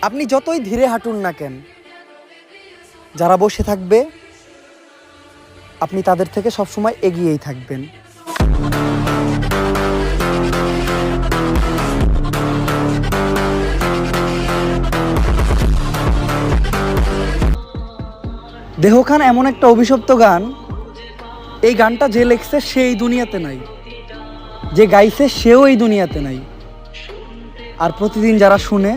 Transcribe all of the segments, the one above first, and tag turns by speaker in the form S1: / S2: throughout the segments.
S1: আপনি যতই ধীরে হাঁটুন না কেন, যারা বসে থাকবে আপনি তাদের থেকে সবসময় এগিয়েই থাকবেন। দেহখান এমন একটা অভিশপ্ত গান, এই গানটা যে লেখছে সে এই দুনিয়াতে নাই, যে গাইছে সেও এই দুনিয়াতে নাই, আর প্রতিদিন যারা শুনে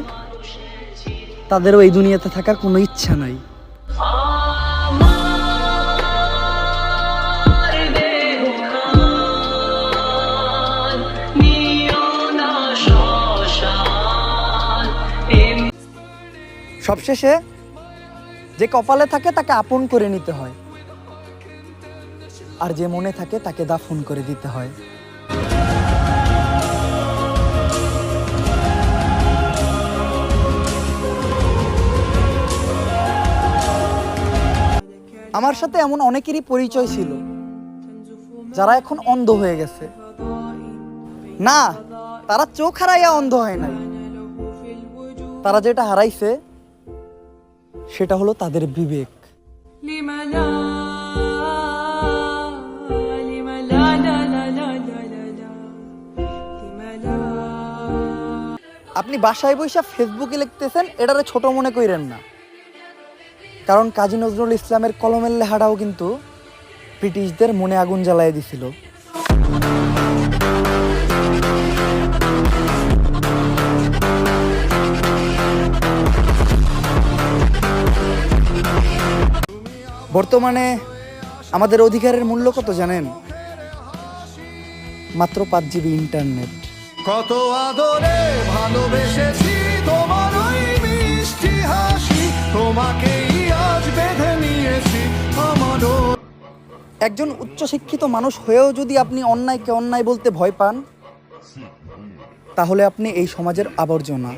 S1: তাদেরও এই দুনিয়াতে থাকার কোনো ইচ্ছা নাই। সবশেষে যে কপালে থাকে তাকে আপন করে নিতে হয়, আর যে মনে থাকে তাকে দাফন করে দিতে হয়। আমার সাথে এমন অনেকেরই পরিচয় ছিল যারা এখন অন্ধ হয়ে গেছে। না, তারা চোখ হারাইয়া অন্ধ হয় নাই, তারা যেটা হারাইছে সেটা হলো তাদের বিবেক। আপনি বাসায় বসে ফেসবুকে লিখতেছেন, এটারে ছোট মনে কইরেন না, কারণ কাজী নজরুল ইসলামের কলমের লেখাটাও কিন্তু ব্রিটিশদের মনে আগুন জ্বালায় দিছিল। বর্তমানে আমাদের অধিকারের মূল্য কত জানেন? মাত্র 5 জিবি ইন্টারনেট।
S2: কত আদরে ভালোবেসেছি তোমার ওই মিষ্টি হাসি, তোমাকেই আজ বেঁধে নিয়েছি আমারও।
S1: একজন উচ্চশিক্ষিত মানুষ হয়েও যদি আপনি অন্যায়কে অন্যায় বলতে ভয় পান, তাহলে আপনি এই সমাজের আবর্জনা।